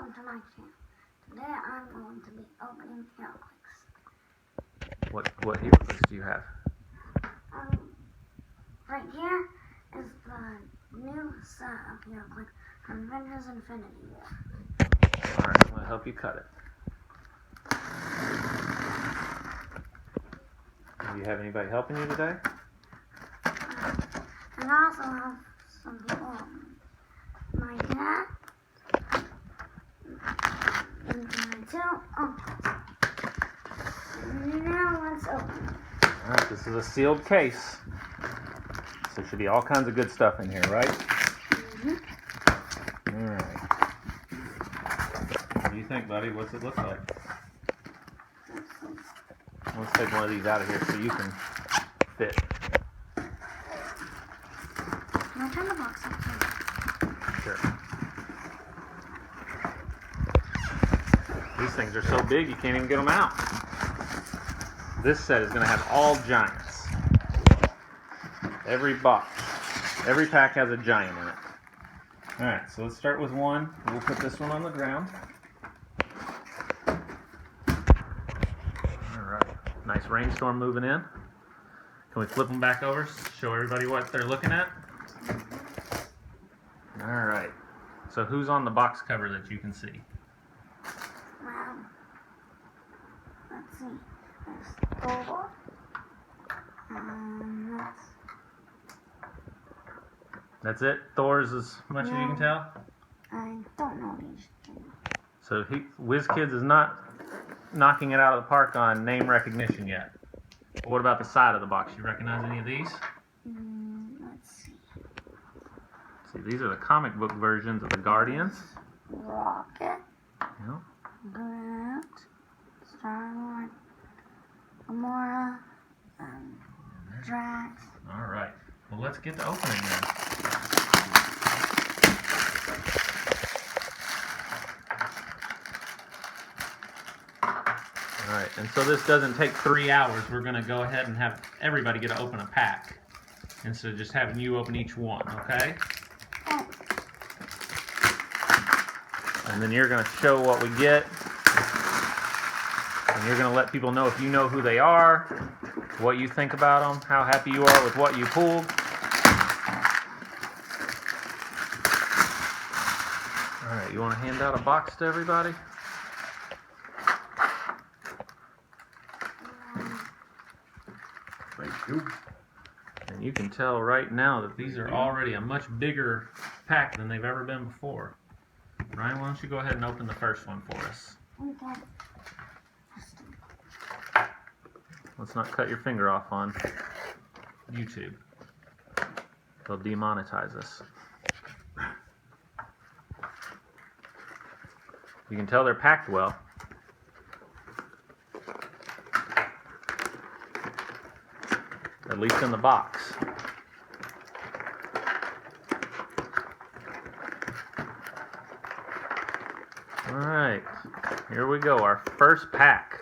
welcome to my channel. Today I'm going to be opening Heroclix. What Heroclix do you have? Right here is the new set of Heroclix from Avengers Infinity Heroclix. Alright, I'm going to help you cut it. Do you have anybody helping you today? And I also have some people helping me. My dad, and my two uncles. And now let's open it. Alright, this is a sealed case. So there should be all kinds of good stuff in here, right? Mm-hmm. Alright. What do you think, buddy? What's it look like? Let's take one of these out of here so you can fit. Can I turn the box up too? Sure. These things are so big you can't even get them out. This set is going to have all giants. Every box, every pack has a giant in it. Alright, so let's start with one. We'll put this one on the ground. Alright, nice rainstorm moving in. Can we flip them back over, show everybody what they're looking at? Alright, so who's on the box cover that you can see? Well, let's see. There's Thor. That's it? Thor's as much as you can tell? I don't know these two. So WizKids is not knocking it out of the park on name recognition yet. But what about the side of the box? You recognize any of these? Let's see. See, these are the comic book versions of the Guardians. Rocket. Yep. Groot. Star-Lord. Gamora. Drax. All right. Well, let's get to opening then. All right, and so this doesn't take 3 hours. We're going to go ahead and have everybody get to open a pack instead of just having you open each one, okay? Oh. And then you're going to show what we get. And you're going to let people know if you know who they are, what you think about them, how happy you are with what you pulled. All right, you want to hand out a box to everybody? Thank you. And you can tell right now that these are already a much bigger pack than they've ever been before. Ryan, why don't you go ahead and open the first one for us? Okay. Let's not cut your finger off on YouTube. They'll demonetize us. You can tell they're packed well. At least in the box. Alright, here we go, our first pack.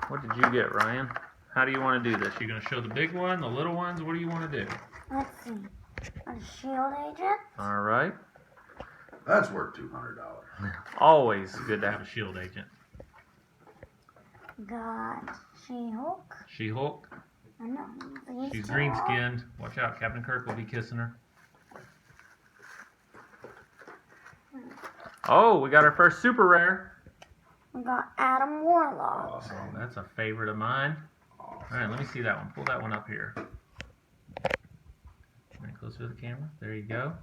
What did you get, Ryan? How do you want to do this? You going to show the big one, the little ones? What do you want to do? Let's see. A shield agent. Alright. That's worth $200. Always good to have a shield agent. Got She-Hulk. She-Hulk. I know. She's green-skinned. Watch out, Captain Kirk will be kissing her. Oh, we got our first super rare. We got Adam Warlock. Awesome. Oh, that's a favorite of mine. Awesome. All right, let me see that one. Pull that one up here. Right closer to the camera. There you go.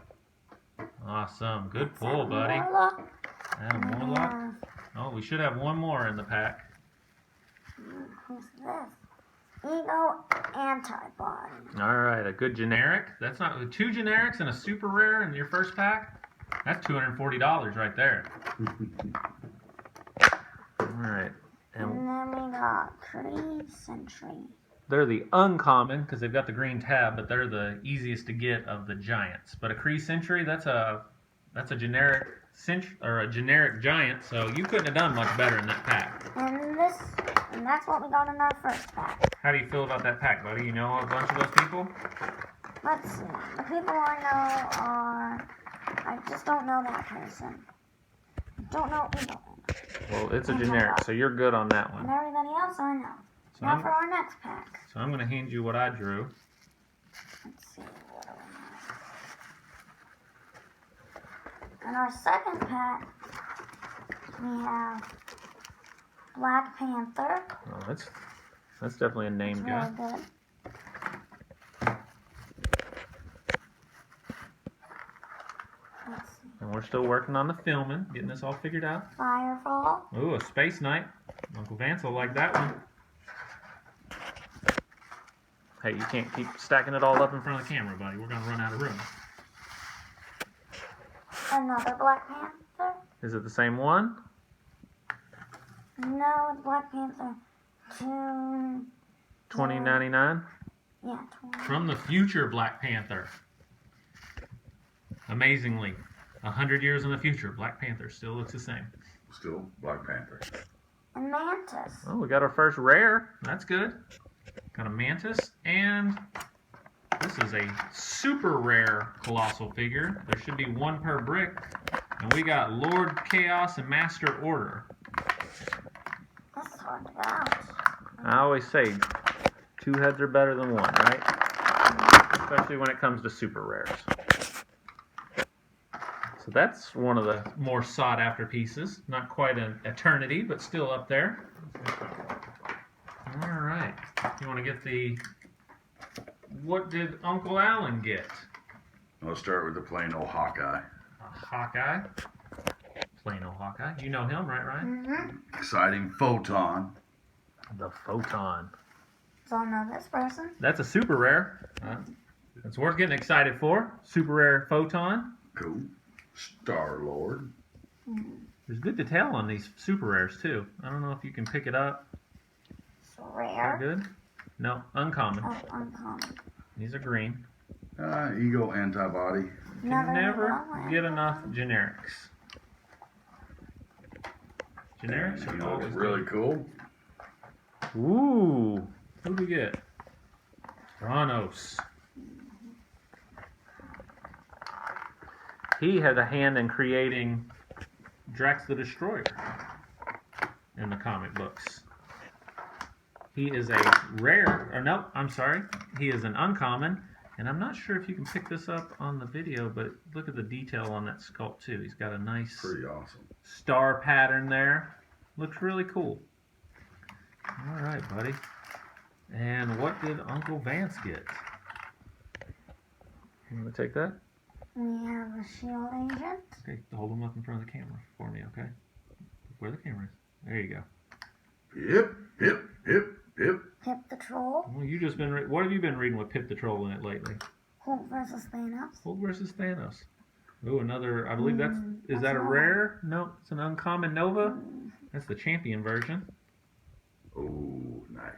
Awesome. Good pull, buddy. Warlock. Adam Warlock. Oh, we should have one more in the pack. Who's this? Ego Antibody. All right, a good generic. That's not 2 generics and a super rare in your first pack. That's $240 right there. All right. And then we got Kree Sentry. They're the uncommon because they've got the green tab, but they're the easiest to get of the giants. But a Kree Sentry, that's a generic a generic giant, so you couldn't have done much better in that pack. And that's what we got in our first pack. How do you feel about that pack, buddy? You know a bunch of those people? Let's see. The people I know are... I just don't know that person. Don't know either. Well, it's a generic, so you're good on that And one. everybody else I know. So Now for our next pack. I'm going to hand you what I drew. Let's see, what do we have? In our second pack, we have Black Panther. Oh, that's definitely a name It's guy. really good. Let's see. And we're still working on the filming, getting this all figured out. Firefall. Ooh, a Space Knight. Uncle Vance will like that one. Hey, you can't keep stacking it all up in front of the camera, buddy. We're going to run out of room. Another Black Panther. Is it the same one? No, it's Black Panther. 2099? Yeah, 20. From the future, Black Panther. Amazingly, 100 years in the future, Black Panther still looks the same. Still Black Panther. And Mantis. Oh, we got our first rare. That's good. Got a Mantis, and this is a super rare Colossal figure. There should be one per brick. And we got Lord Chaos and Master Order. This is hard to get out. I always say 2 heads are better than 1, right? Especially when it comes to super rares. So that's one of the more sought after pieces. Not quite an eternity, but still up there. All right. You want to get the... What did Uncle Alan get? I'll start with the plain old Hawkeye. A Hawkeye. Plain old Hawkeye. You know him, right, Ryan? Mm-hmm. Exciting Photon. The Photon. So I know this person. That's a super rare. It's worth getting excited for. Super rare Photon. Cool. Star-Lord. There's good detail on these super rares, too. I don't know if you can pick it up. It's Is rare. that good? No, uncommon. Oh, uncommon. These are green. Ego Antibody. You Never can never know. get enough generics. Generics You are know always what's really cool? good. Ooh. Who do we get? Kronos. He had a hand in creating Drax the Destroyer in the comic books. He is a rare, or no, I'm sorry. He is an uncommon, and I'm not sure if you can pick this up on the video, but look at the detail on that sculpt too. He's got a nice Pretty awesome. star pattern there. Looks really cool. All right, buddy. And what did Uncle Vance get? You want to take that? We have a shield agent. Okay, hold him up in front of the camera for me, okay? Where the camera is. There you go. Hip, hip, hip, hip. Pip the Troll. Well, you just been. What have you been reading with Pip the Troll in it lately? Hulk versus Thanos. Hulk versus Thanos. Ooh, another. I believe that's. Is that's that a Nova. rare? No, it's an uncommon Nova. That's the champion version. Oh, nice.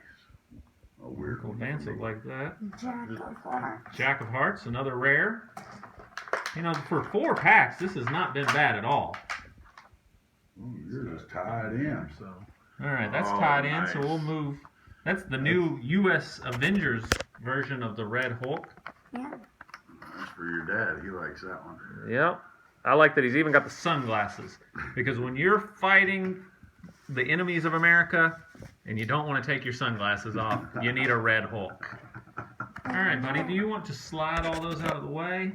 A weird Uncle one. Vance will like that. Jack of Hearts. Jack of Hearts, another rare. You know, for 4 packs, this has not been bad at all. Oh, you're just tied in. So All right, that's Oh, tied in, so nice. we'll move. That's the new U.S. Avengers version of the Red Hulk. Yeah. That's for your dad. He likes that one. Yep. I like that he's even got the sunglasses. Because when you're fighting the enemies of America and you don't want to take your sunglasses off, you need a Red Hulk. All right, buddy, do you want to slide all those out of the way?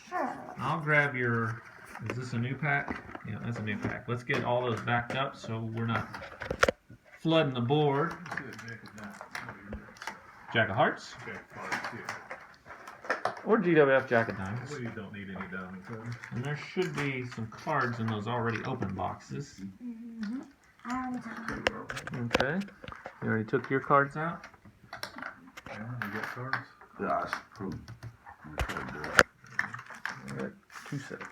Sure. I'll grab your... Is this a new pack? Yeah, that's a new pack. Let's get all those backed up so we're not flooding the board. let's get Jack of Diamonds. Jack of Hearts Jack of Hearts, yeah. or GWF Jack of Diamonds. Well, you don't need any diamond cards. And there should be some cards in those already open boxes. Mm-hmm. And Okay. You already took your cards out? Alan, you got cards? Yes. Cool. All right, 2 sets.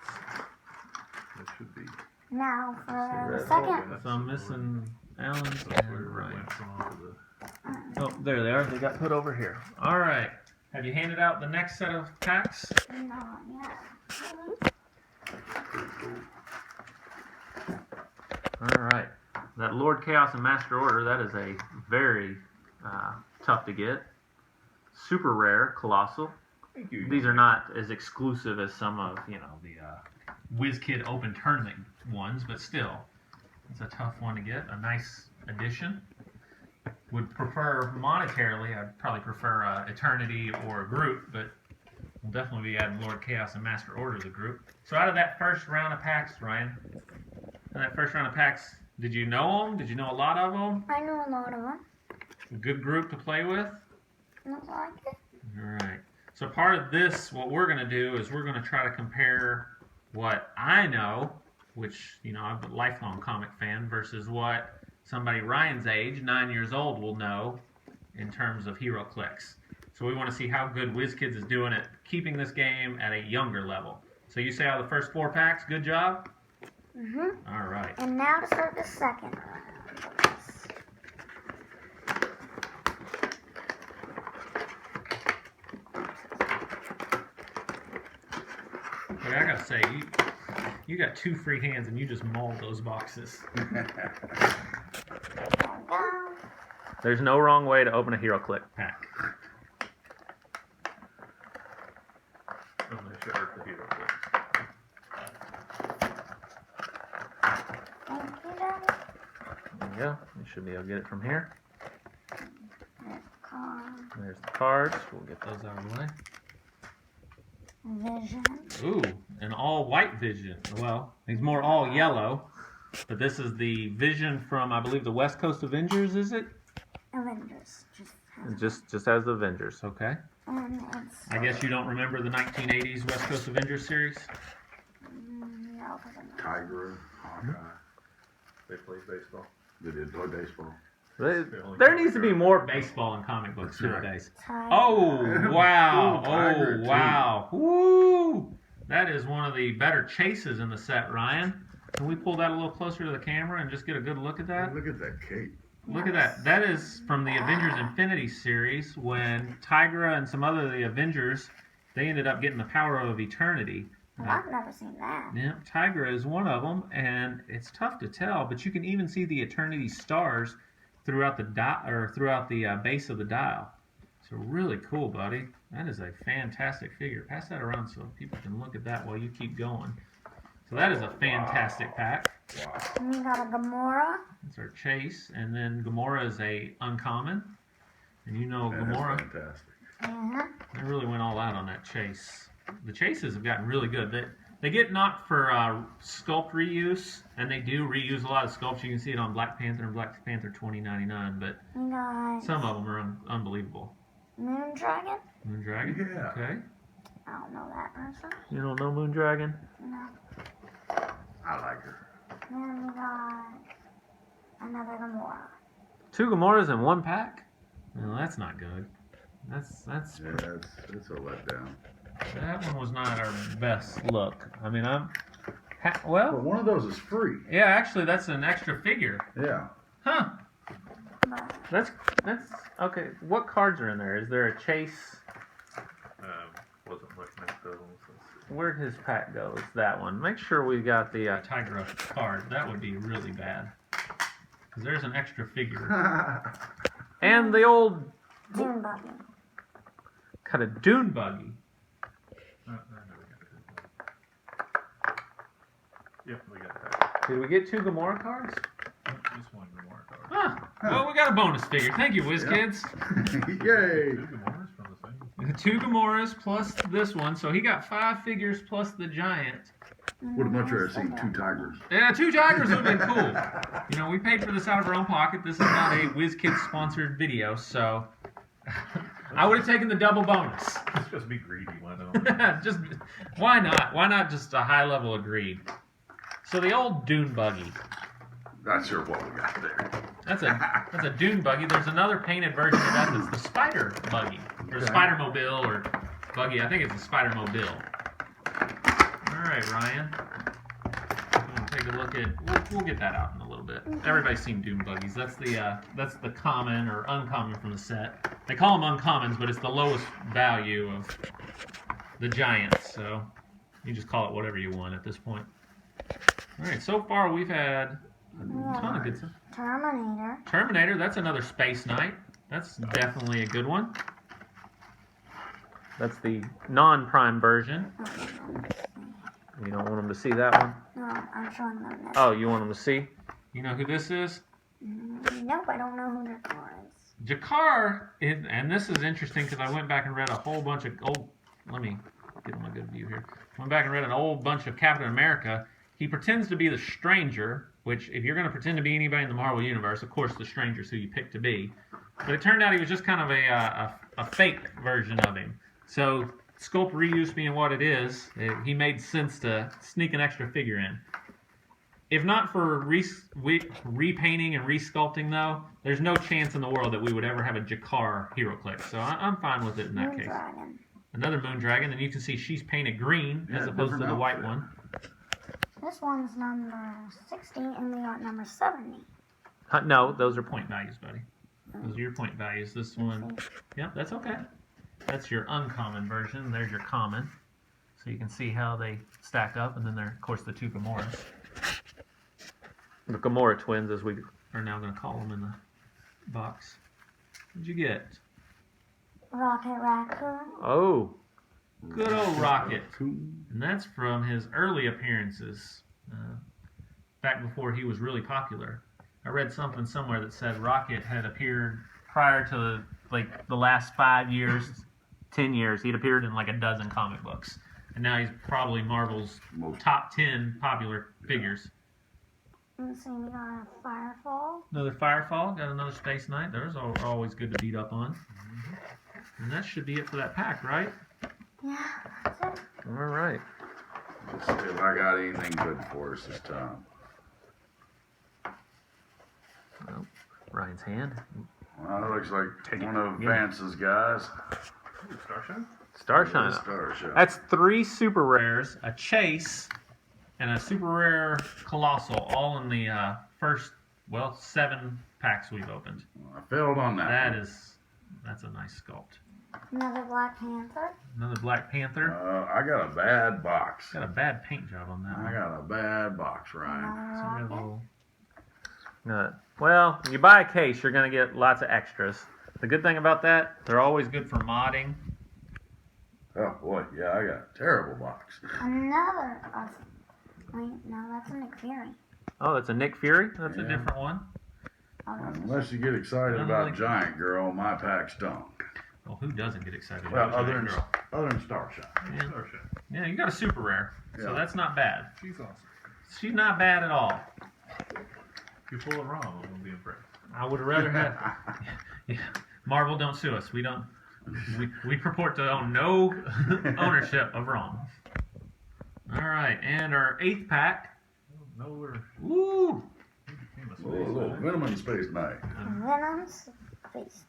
That should be. now for Red the second. So I'm missing Alan's That's and where it Ryan's. went from off of the. Oh, there they are. They got put over here. All right. Have you handed out the next set of packs? Not yet. All right. That Lord Chaos and Master Order, that is a very tough to get. Super rare, Colossal. Thank you. These are not as exclusive as some of, the WizKid Open Tournament ones, but still, it's a tough one to get. A nice addition. Would prefer monetarily, I'd probably prefer Eternity or a group, but we'll definitely be adding Lord Chaos and Master Order as a group. So out of that first round of packs, Ryan, did you know them? Did you know a lot of them? I know a lot of them. A good group to play with? Looks like it. All right. So part of this, what we're going to do is we're going to try to compare what I know, which, you know, I'm a lifelong comic fan, versus what somebody Ryan's age, 9 years old, will know in terms of HeroClix. So we want to see how good WizKids is doing at keeping this game at a younger level. So you say out of the first 4 packs, good job? Mm-hmm. All right. And now to start the second round. But I gotta say, you got 2 free hands and you just mauled those boxes. There we go. There's no wrong way to open a HeroClix pack. Unless you hurt the hero clips. Thank you, Daddy. There you go. You should be able to get it from here. There's card. There's the cards. We'll get those out of the way. Vision. Ooh, an all white Vision. Well, he's more all yellow, but this is the Vision from, I believe, the West Coast Avengers, is it? Avengers. Just as the Avengers, okay. And it's... I guess you don't remember the 1980s West Coast Avengers series? No, because I'm not. Tiger, Hawkeye. They play baseball. They did play baseball. There needs to be more baseball in comic books nowadays. Tiger. Oh, wow. Cool Tiger, Oh, too. wow. Woo! That is one of the better chases in the set, Ryan. Can we pull that a little closer to the camera and just get a good look at that? Look at that cape. Look at that. That is from the Avengers Infinity series when Tigra and some other of the Avengers, they ended up getting the power of eternity. Well, I've never seen that. Yeah, Tigra is one of them, and it's tough to tell, but you can even see the eternity stars throughout the base of the dial. So really cool, buddy. That is a fantastic figure. Pass that around so people can look at that while you keep going. So that is a fantastic pack. Wow. And we got a Gamora. That's our chase, and then Gamora is a uncommon, and you know That is Gamora. fantastic. Yeah. They really went all out on that chase. The chases have gotten really good. They get knocked for sculpt reuse, and they do reuse a lot of sculpts. You can see it on Black Panther and Black Panther 2099, but We got some of them are unbelievable. Moon Dragon. Moondragon? Yeah. Okay. I don't know that person. You don't know Moondragon? No. I like her. Then we got another Gamora. 2 Gamoras in 1 pack? Well, that's not good. That's Yeah, it's a letdown. that one was not our best look. I mean, But well, one of those is free. yeah, actually, that's an extra figure. Yeah. Huh? But That's okay. What cards are in there? Is there a chase? Wasn't looking at those. Where'd his pack go? It's that one. Make sure we got the Tigra card. That would be really bad. Because there's an extra figure. And the old Dune Buggy. kind of dune buggy. I never got it. Yep, we got that. Did we get 2 Gamora cards? Just one more card. Huh. Well, we got a bonus figure. Thank you, WizKids. Yay. 2 Gamoras from the same. 2 Gamoras plus this one. So he got 5 figures plus the giant. Would have much rather seen 2 tigers. Yeah, 2 tigers would have been cool. You know, we paid for this out of our own pocket. This is not a WizKids sponsored video, so I would have taken the double bonus. Let's just be greedy, why not? Just why not? Why not just a high level of greed? So the old dune buggy. Not sure what we got there. That's a dune buggy. There's another painted version of that that's the spider buggy or spider mobile or buggy. I think it's a spider mobile. All right, Ryan. We'll take a look at. We'll get that out in a little bit. Everybody's seen dune buggies. That's the common or uncommon from the set. They call them uncommons, but it's the lowest value of the giants. So you just call it whatever you want at this point. All right. So far we've had a ton of good stuff. Terminator. Terminator, that's another Space Knight. That's definitely a good one. That's the non-prime version. You don't want them to see that one? No, I'm showing them this. Oh, you want them to see? You know who this is? Nope, I don't know who Jakar is. Jakar, and this is interesting because I went back and read a whole bunch of old. Let me get on my good view here. Went back and read an old bunch of Captain America. He pretends to be the Stranger, which if you're going to pretend to be anybody in the Marvel Universe, of course the Stranger's who you pick to be. But it turned out he was just kind of a fake version of him. So sculpt reuse being what it is, he made sense to sneak an extra figure in. If not for repainting and resculpting, though, there's no chance in the world that we would ever have a Jakar Heroclix. So I'm fine with it in that case. Dragon. Another Moon Dragon, and you can see she's painted green as opposed to the white one. This one's number 60, and we got number 70. No, those are point values, buddy. Those are your point values. This one, yep, that's okay. That's your uncommon version. There's your common. So you can see how they stack up, and then there, of course, the two Gamoras. The Gamora twins, as we are now going to call them in the box. What'd you get? Rocket Raccoon. Oh, good old Rocket. And that's from his early appearances, back before he was really popular. I read something somewhere that said Rocket had appeared prior to like the last 5 years, 10 years. He'd appeared in like a dozen comic books. And now he's probably Marvel's top 10 popular figures. Let's see, we got a Firefall. Another Firefall, got another Space Knight. Those are always good to beat up on. And that should be it for that pack, right? Yeah, that's it. All right. Let's see if I got anything good for us this time. Well, Ryan's hand. Well, it looks like Take it. one of Yeah. Vance's guys. Ooh, Starshine? Starshine. Starshine. That's 3 super rares, a chase, and a super rare colossal, all in the first, 7 packs we've opened. I failed on that. That's a nice sculpt. Another Black Panther. Another Black Panther. I got a bad box. Got a bad paint job on that I one. got a bad box, Ryan. Another So we got a Rocket. little- well, you buy a case, you're going to get lots of extras. The good thing about that, they're always good for modding. Oh boy, yeah, I got a terrible box. Another. Wait, no, that's a Nick Fury. Oh, that's a Nick Fury? That's a Yeah. different one. Oh, that's Unless you get excited I don't about like- Giant Girl, my pack stunk. Well, who doesn't get excited Well, about other Giant than Girl? Starshine. Yeah. Starshine. Yeah, you got a super rare, so Yeah. that's not bad. She's awesome. She's not bad at all. If you pull it wrong, I'm going to be impressed. I would rather have. Yeah, Marvel, don't sue us. We don't. We purport to own no ownership of wrong. All right, and our 8th pack. No, we're Ooh, became a A little Venom and Space Knight. Venom's face.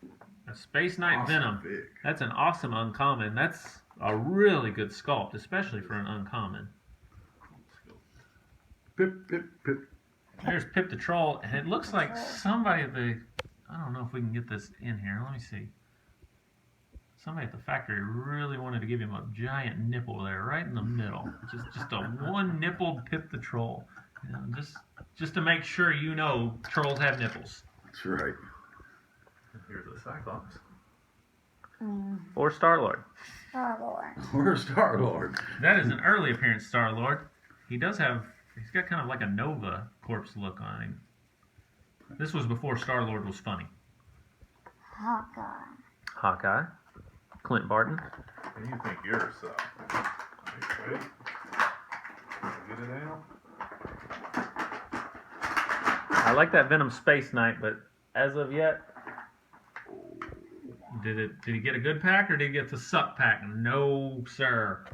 a Space Knight Awesome Venom. fig. That's an awesome uncommon. That's a really good sculpt, especially for an uncommon. Pip, pip, pip. There's Pip the Troll, and it looks like somebody at the. I don't know if we can get this in here. Let me see. Somebody at the factory really wanted to give him a giant nipple there, right in the middle. Just a one nipple Pip the Troll. You know, just to make sure you know trolls have nipples. That's right. Here's a Cyclops. Or Star-Lord. Star-Lord. Where's Star-Lord? That is an early appearance Star-Lord. He's got kind of like a Nova corpse look on him. This was before Star-Lord was funny. Hawkeye. Clint Barton. And you think you're so. Wait. Get it out. I like that Venom Space Knight, but as of yet, did he get a good pack or did he get the suck pack? No, sir.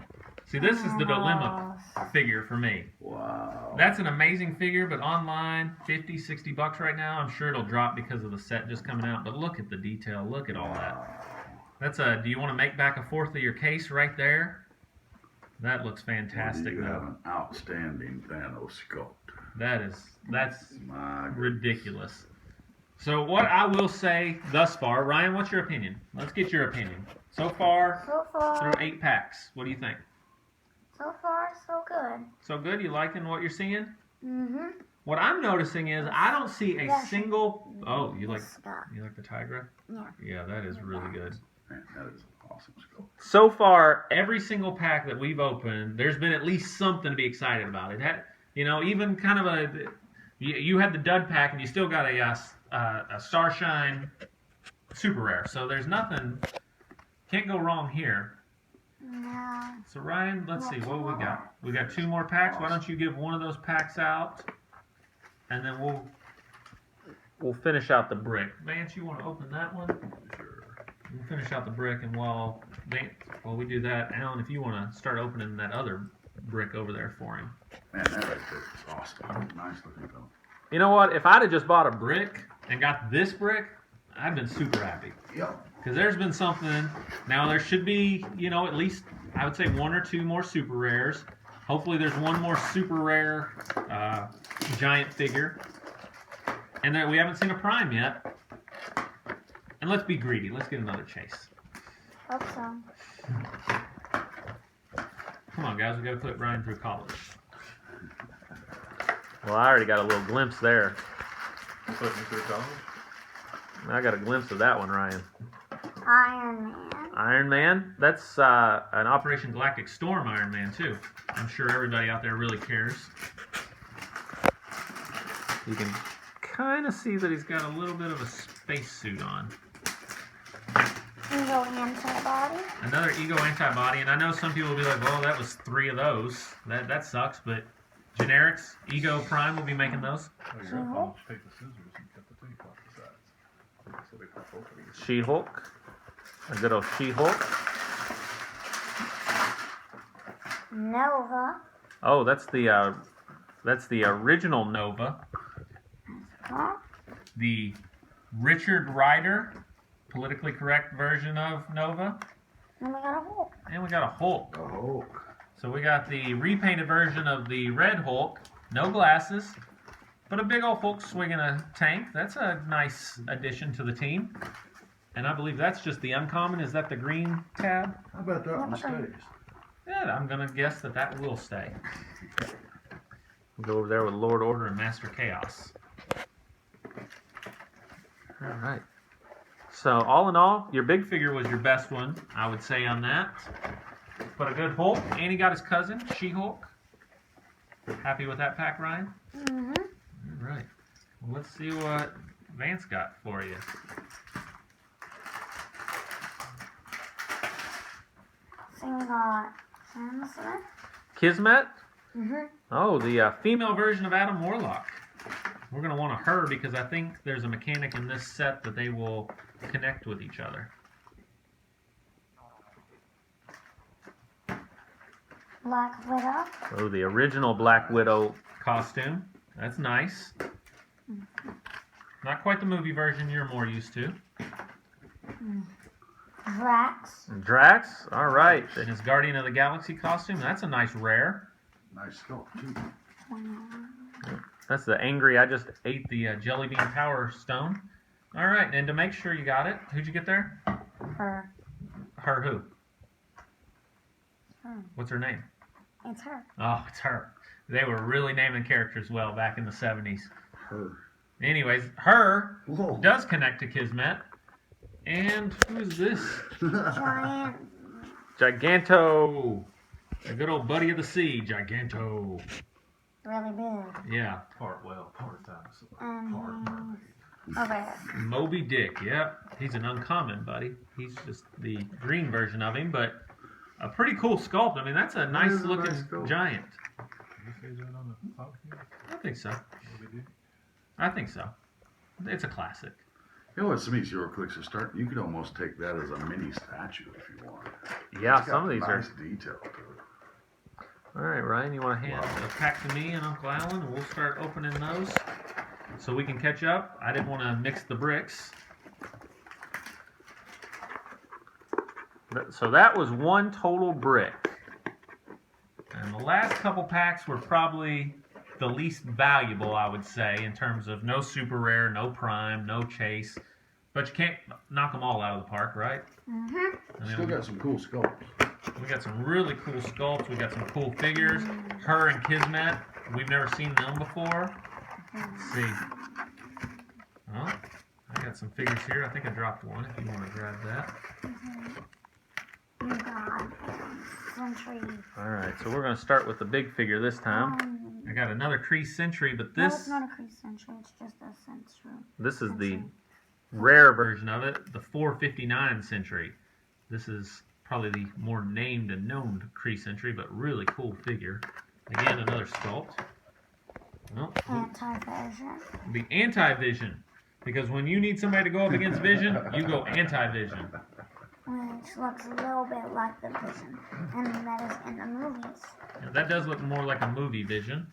See, this is the dilemma figure for me. Wow. That's an amazing figure, but online, $50-$60 right now. I'm sure it'll drop because of the set just coming out. But look at the detail. Look at all that. Do you want to make back a fourth of your case right there? That looks fantastic. You have though. an outstanding Thanos sculpt. That's My ridiculous. So what I will say thus far, Ryan, what's your opinion? Let's get your opinion. So far, through 8 packs, what do you think? So far, so good. So good? You liking what you're seeing? Mm-hmm. What I'm noticing is I don't see a single. Oh, you like Scott. the Tigra? Yeah. Yeah, that is really good. Man, that is Awesome sculpt. So far, every single pack that we've opened, there's been at least something to be excited about. It had, even kind of you had the dud pack, and you still got a Starshine super rare. So there's nothing, can't go wrong here. No. So Ryan, let's see, what we got? We got 2 more packs. Why don't you give one of those packs out, and then we'll finish out the brick. Vance, you want to open that one? Sure. We'll finish out the brick, and while we do that, Alan, if you want to start opening that other brick over there for him. Man, that right there is awesome. Nice looking film. You know what? If I'd have just bought a brick and got this brick, I'd been super happy. Yep. Because there's been something. Now there should be, at least I would say 1 or 2 more super rares. Hopefully there's 1 more super rare giant figure. And then we haven't seen a prime yet. And let's be greedy. Let's get another chase. Hope so. Come on, guys. We got to put Ryan through college. Well, I already got a little glimpse there. Put me through college? I got a glimpse of that one, Ryan. Iron Man. Iron Man? That's an Operation Galactic Storm Iron Man, too. I'm sure everybody out there really cares. You can kind of see that he's got a little bit of a spacesuit on. Ego antibody. Another Ego antibody, and I know some people will be like, well, that was 3 of those. That sucks, but generics, Ego Prime will be making those. Oh, you're up on take the scissors and cut the tape off the sides. So they pop open. She-Hulk. A good old She-Hulk. Nova. Oh, that's the original Nova. Huh? The Richard Rider, politically correct version of Nova. And we got a Hulk. And we got a Hulk. Oh. So we got the repainted version of the Red Hulk, no glasses, but a big old Hulk swinging a tank. That's a nice addition to the team. And I believe that's just the uncommon. Is that the green tab? How about that one stays? Yeah, I'm going to guess that will stay. We'll go over there with Lord Order and Master Chaos. All right. So all in all, your big figure was your best one, I would say on that. But a good Hulk, and he got his cousin, She-Hulk. Happy with that pack, Ryan? Mm-hmm. All right. Well, let's see what Vance got for you. So we got Samson. Kismet? Mm-hmm. Oh, the female version of Adam Warlock. We're going to want a her because I think there's a mechanic in this set that they will connect with each other. Black Widow. Oh, the original Black Widow costume. That's nice. Not quite the movie version you're more used to. Drax. Drax, all right. And his Guardian of the Galaxy costume. That's a nice rare. Nice sculpt, too. That's the angry, I just ate the jelly bean power stone. All right, and to make sure you got it, who'd you get there? Her. Her who? Her. What's her name? It's her. Oh, it's her. They were really naming characters well back in the 70s. Her. Anyways, her Whoa. does connect to Kismet. And who's this? Giant. Giganto. A good old buddy of the sea, Giganto. Really big. Yeah. Part whale, part dinosaur, And part mermaid. okay. Moby Dick, yep. He's an uncommon, buddy. He's just the green version of him, but a pretty cool sculpt. I mean, that's a nice is a looking nice sculpt. giant. Did you say that on the podcast? I think so. What we did? I think so. It's a classic. You know what some of these Heroclix are starting? You could almost take that as a mini statue if you want. Yeah, It's got some of these nice are. detail to it. All right, Ryan, you want to hand a pack to me and Uncle Alan, and we'll start opening those so we can catch up. I didn't want to mix the bricks. So that was one total brick. And the last couple packs were probably the least valuable, I would say, in terms of no super rare, no prime, no chase. But you can't knock them all out of the park, right? Mm-hmm. I mean, Still got some cool sculpts. we got some really cool sculpts. We got some cool figures. Her and Kismet. We've never seen them before. Let's see. Oh, I got some figures here. I think I dropped one if you want to grab that. You got Sentry. All right, so we're gonna start with the big figure this time. I got another Kree Sentry, but No, it's this not a Kree Sentry. It's just a Sentry. this is the Sentry. rare version of it, the 459 Sentry. This is probably the more named and known Kree Sentry, but really cool figure. Again, another sculpt. Well, Anti-Vision. the anti-vision, because when you need somebody to go up against Vision, you go anti-vision. Which looks a little bit like the Vision. And that is in the movies. Now, that does look more like a movie Vision.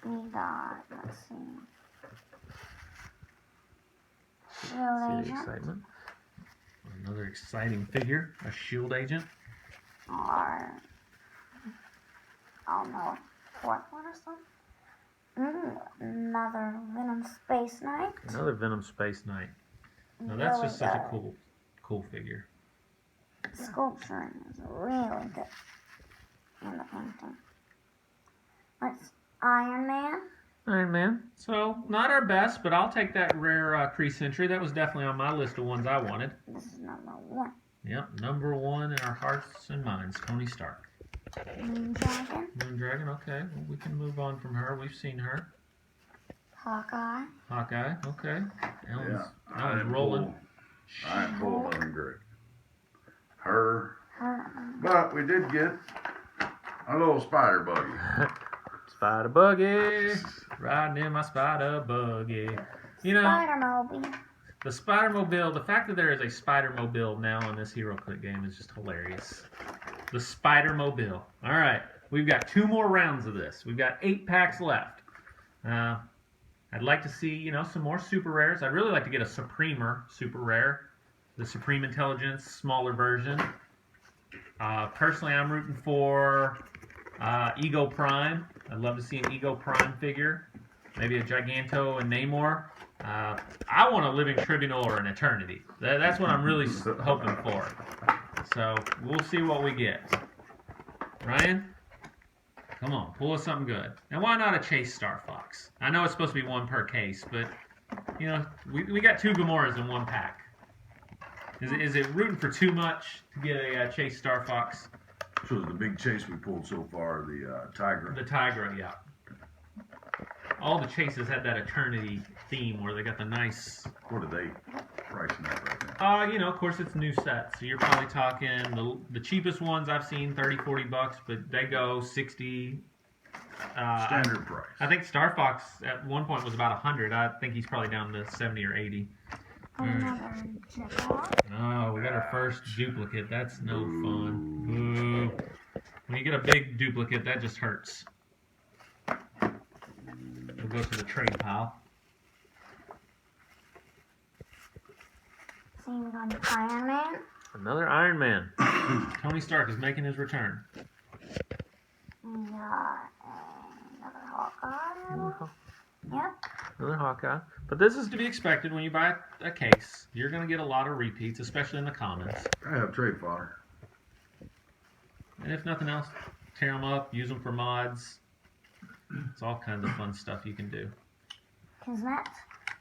We got, let's see. See Shield the Agent. excitement. Another exciting figure, a shield agent. Or, I don't know, fourth one or something. Another Venom Space Knight. Another Venom Space Knight. Now that's just such a cool figure. Sculpturing is really good in the painting. Let's Iron Man. Iron Man. So, not our best, but I'll take that rare Kree Sentry. That was definitely on my list of ones I wanted. This is number 1. Yep, number 1 in our hearts and minds, Tony Stark. Moon Dragon. Moon Dragon, okay. Well, we can move on from her. We've seen her. Hawkeye. Hawkeye, okay. Ellen's I rolling. ain't pulled nothing great. Her. Her. But we did get a little spider buggy. Spider buggy. Riding in my spider buggy. You know, Spider-Mobile. the Spider-Mobile, the fact that there is a Spider-Mobile now in this HeroClix game is just hilarious. The Spider-Mobile. All right, we've got 2 more rounds of this. We've got 8 packs left. I'd like to see, you know, some more super rares. I'd really like to get a Supremer super rare. The Supreme Intelligence, smaller version. Personally, I'm rooting for Ego Prime. I'd love to see an Ego Prime figure. Maybe a Giganto and Namor. I want a Living Tribunal or an Eternity. That's what I'm really hoping for. So we'll see what we get. Ryan, come on, pull us something good. And why not a Chase Star Fox? I know it's supposed to be 1 per case, but you know we got 2 Gamoras in 1 pack. Is it rooting for too much to get a Chase Star Fox? So the big chase we pulled so far, the Tiger. The Tigra, yeah. All the chases had that Eternity theme where they got the nice. What are they pricing at right now? You know, of course it's new sets, so you're probably talking the cheapest ones I've seen $30-$40, but they go 60. Standard price. I think Star Fox at one point was about 100. I think he's probably down to 70 or 80. Another Jabba. Oh, we got our first duplicate. That's no fun. Boo. When you get a big duplicate, that just hurts. We'll go to the trade pile. See, we got Iron Man. Another Iron Man. Tony Stark is making his return. We got another Hawkeye. Yep. Another Hawkeye. But this is to be expected when you buy a case. You're going to get a lot of repeats, especially in the comments. I have trade fodder. And if nothing else, tear them up, use them for mods. It's all kinds of fun stuff you can do. Kismet.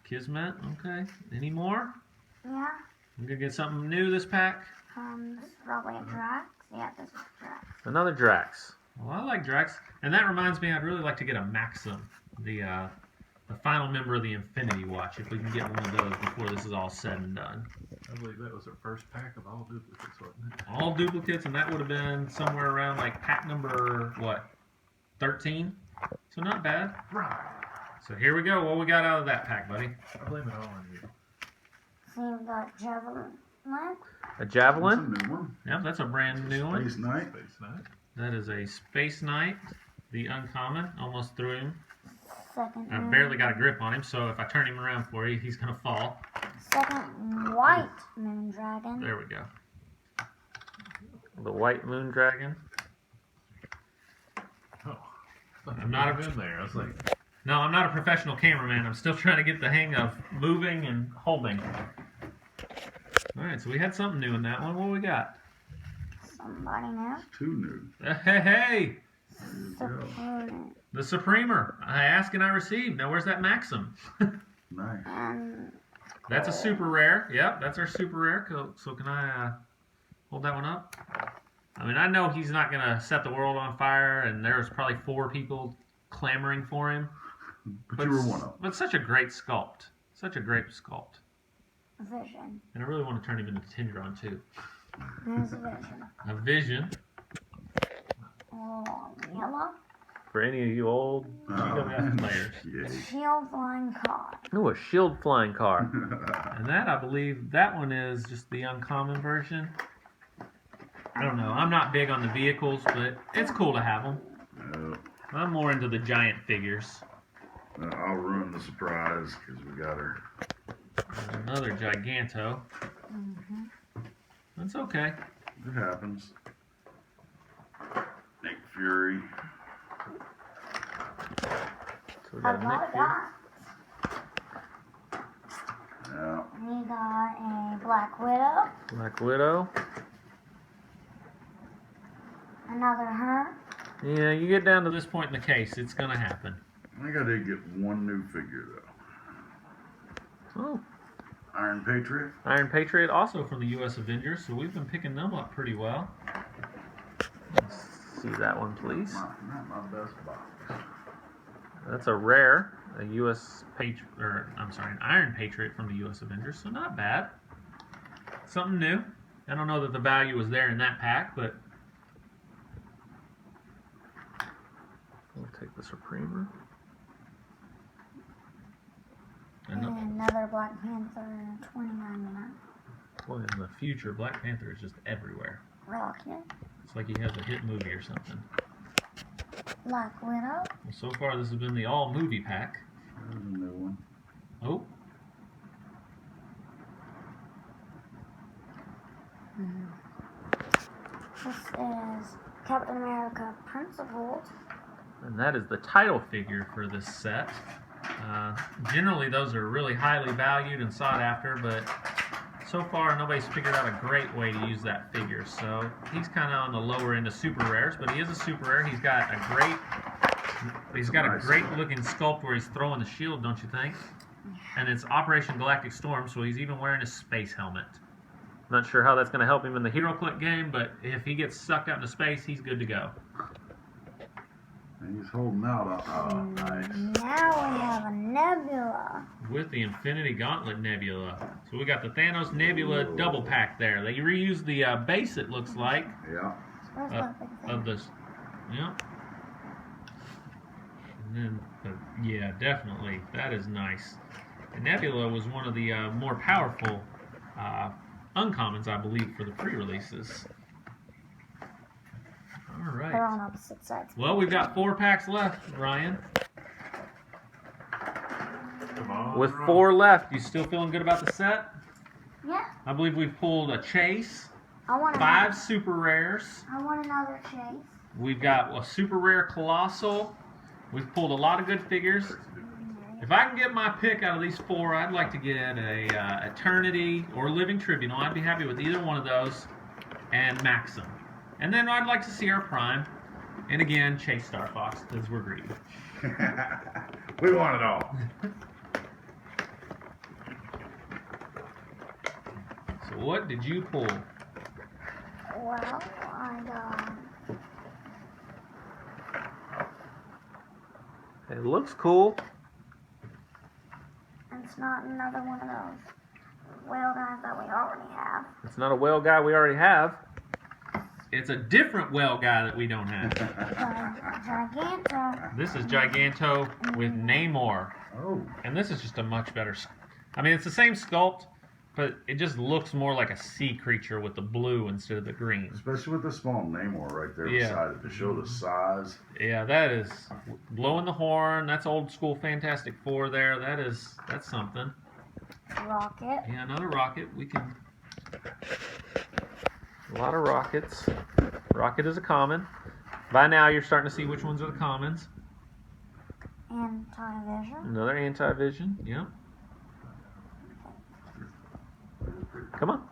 Kismet, okay. Any more? Yeah. I'm going to get something new this pack. This is probably a Drax. Yeah, this is Drax. Another Drax. Well, I like Drax. And that reminds me, I'd really like to get a Maxim. The final member of the Infinity Watch, if we can get one of those before this is all said and done. I believe that was our first pack of all duplicates, wasn't it? All duplicates, and that would have been somewhere around like pack number, what, 13? So not bad. Right. So here we go. What we got out of that pack, buddy? I blame it all on you. See, we got Javelin. A Javelin. That's a new one. Yep, that's a brand new one. Space Knight. Space Knight. That is a Space Knight, the uncommon. Almost threw him. Second I moon. barely got a grip on him, so if I turn him around for you, he's going to fall. Second white moon dragon. There we go. The White Moon Dragon. Oh. I'm not in there. I was like, No, I'm not a professional cameraman. I'm still trying to get the hang of moving and holding. All right, so we had something new in that one. What do we got? Somebody new. Two new. Hey! Supreme. The Supremer. I asked and I received. Now where's that Maxim? Nice. And That's a super rare. Yep, that's our super rare. So can I hold that one up? I mean, I know he's not going to set the world on fire, and there's probably 4 people clamoring for him. But you were one of them. But such a great sculpt. Such a great sculpt. Vision. And I really want to turn him into Tindron, too. There's a vision. A vision. Oh, yellow. For any of you old GWF players. Yay. Shield flying car. Ooh, a shield flying car. And that, I believe, that one is just the uncommon version. I don't know. I'm not big on the vehicles, but it's cool to have them. I'm more into the giant figures. I'll ruin the surprise because we got her. There's another Giganto. That's okay. It happens. Nick Fury. So we A got a lot Nick of here. dots. Yeah. We got a Black Widow. Black Widow. Another her. Yeah, you get down to this point in the case, it's going to happen. I think I did get one new figure though. Oh, Iron Patriot. Iron Patriot, also from the U.S. Avengers, so we've been picking them up pretty well. Let's see that one, please. Not my best box. That's a rare, a U.S. an Iron Patriot from the U.S. Avengers, so not bad. Something new. I don't know that the value was there in that pack, but we'll take the Supremer. And Another Black Panther, $29.99. boy, in the future, Black Panther is just everywhere. Rocket. It's like he has a hit movie or something. Black Widow. Well, so far, this has been the all movie pack. There's a new one. Oh, This is Captain America Principled. and that is the title figure for this set. Generally, those are really highly valued and sought after, but so far, nobody's figured out a great way to use that figure. So he's kind of on the lower end of super rares, but he is a super rare. He's got a great looking sculpt where he's throwing the shield, don't you think? And it's Operation Galactic Storm, so he's even wearing a space helmet. Not sure how that's going to help him in the Heroclix game, but if he gets sucked out into space, he's good to go. And he's holding out. Nice. Now we have a Nebula. With the Infinity Gauntlet Nebula. So we got the Thanos Nebula double pack there. They reused the base, it looks like, Yeah. Where's that big thing? of this. Yeah. And then, yeah, definitely. That is nice. The Nebula was one of the more powerful uncommons, I believe, for the pre-releases. All They're right. on opposite sides. Well, we've got 4 packs left, Ryan. Come on, With Ron. 4 left, you still feeling good about the set? Yeah. I believe we've pulled a Chase, I want 5 super rares. I want another Chase. We've got a super rare Colossal. We've pulled a lot of good figures. If I can get my pick out of these 4, I'd like to get a Eternity or Living Tribunal. I'd be happy with either one of those. And Maxim. And then I'd like to see our Prime. And again, Chase Star Fox, because we're greedy. We want it all. So what did you pull? Well, I got It looks cool. it's not another one of those whale guys that we already have. It's not a whale guy we already have. It's a different whale guy that we don't have. Giganto. This is Giganto with Namor. Oh. And this is just a much better... I mean, it's the same sculpt, but it just looks more like a sea creature with the blue instead of the green. Especially with the small Namor right there Yeah. beside it to show the size. Yeah, that is... Blowing the horn, that's old school Fantastic Four there. That's something. Rocket. Yeah, another rocket. We can... A lot of rockets. Rocket is a common. By now, you're starting to see which ones are the commons. Anti-vision. Another anti-vision. Yep. Come on.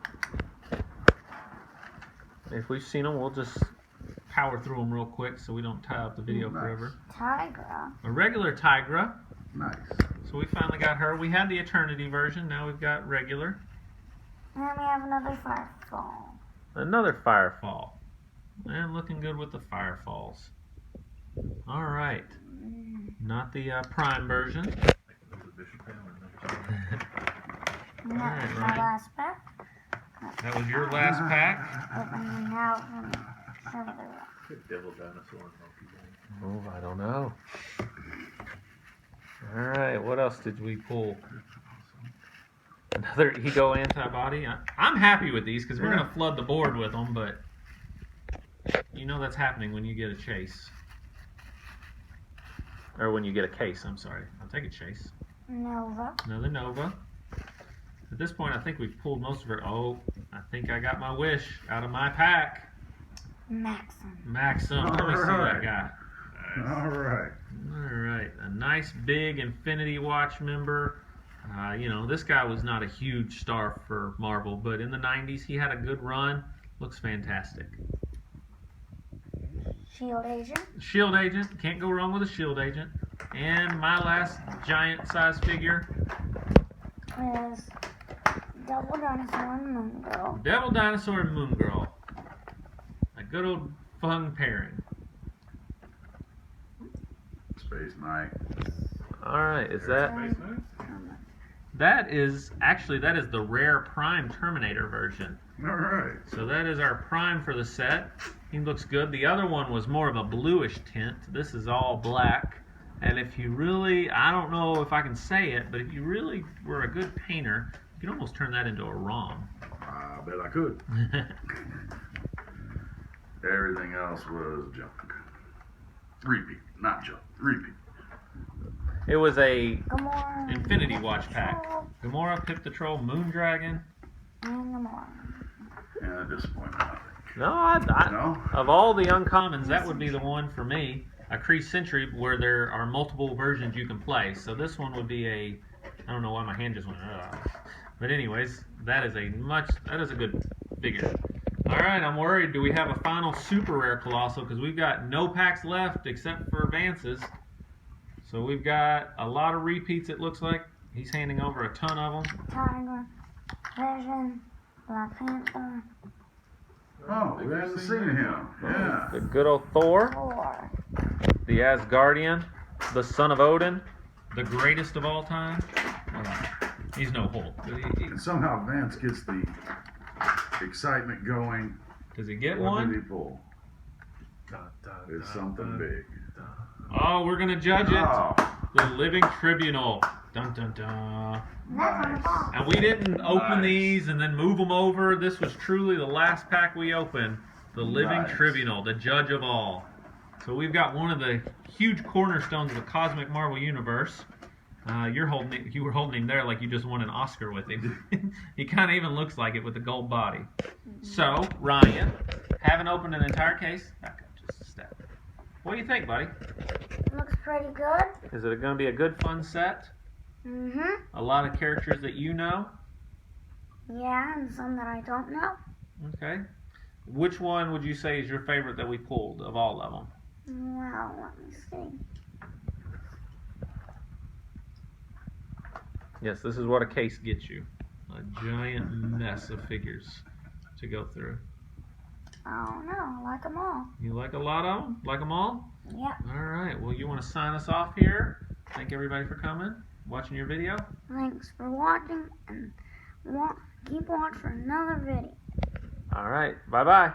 If we've seen them, we'll just power through them real quick so we don't tie up the video Nice. forever. Tigra. A regular Tigra. Nice. So we finally got her. We had the Eternity version. Now we've got regular. And then we have another Firefall. Another Firefall. And looking good with the Firefalls. All right. Not the Prime version. And that Alright, was my Ryan. last pack. That was your last pack. Opening now from further up. Devil dinosaur and monkey. Oh, I don't know. All right, what else did we pull? Another Ego antibody. I'm happy with these because we're going to flood the board with them, but you know that's happening when you get a chase. Or when you get a case, I'm sorry. I'll take a chase. Nova. Another Nova. At this point, I think we've pulled most of her. Oh, I think I got my wish out of my pack. Maxim. Maxim. Let me see what I got. All right. All right, a nice big Infinity Watch member. You know, this guy was not a huge star for Marvel, but in the 90s he had a good run. Looks fantastic. Shield Agent. Shield Agent, can't go wrong with a Shield Agent. And my last giant size figure, Is Double Dinosaur and Moon Girl. Devil Dinosaur and Moon Girl. A good old fun pairing. Space Knight. All right, is that... Space Knight? That is the rare Prime Terminator version. All right. So that is our Prime for the set. He looks good. The other one was more of a bluish tint. This is all black. And if you really, I don't know if I can say it, but if you really were a good painter, you could almost turn that into a ROM. I bet I could. Everything else was junk. Repeat, not junk. Repeat. It was a Gamora. Infinity Watch pack. Gamora, Pip the Troll, Moondragon. And Gamora. And a disappointment, I think. No, No? of all the uncommons, that would be the one for me. A Kree Sentry, where there are multiple versions you can play. So this one would be a, I don't know why my hand just went, but anyways, that is a good figure. All right, I'm worried. Do we have a final super rare Colossal? Because we've got no packs left except for advances. So we've got a lot of repeats, it looks like. He's handing over a ton of them. Tiger. Vision. Black Panther. Oh, we haven't seen him. Yeah. The good old Thor, Thor. the Asgardian, the son of Odin, the greatest of all time. He's no Hulk. And somehow Vance gets the excitement going. Does he get What one? did he pull? It's something big. Oh, we're gonna judge it. Oh, The Living Tribunal. Dun dun dun. And that's on the box. And we didn't open Nice. these and then move them over. This was truly the last pack we opened. The Living Nice. Tribunal, the judge of all. So we've got one of the huge cornerstones of the cosmic Marvel universe. You were holding him there like you just won an Oscar with him. He kind of even looks like it with the gold body. So, Ryan, haven't opened an entire case. Back up just a step. What do you think, buddy? Looks pretty good. Is it going to be a good, fun set? Mm-hmm. A lot of characters that you know? Yeah, and some that I don't know. Okay. Which one would you say is your favorite that we pulled of all of them? Well, let me see. Yes, this is what a case gets you. A giant mess of figures to go through. Oh no, I like them all. You like a lot of them? Like them all? Yep. All right. Well, you want to sign us off here? Thank everybody for coming, watching your video. Thanks for watching, and keep watching for another video. All right. Bye-bye.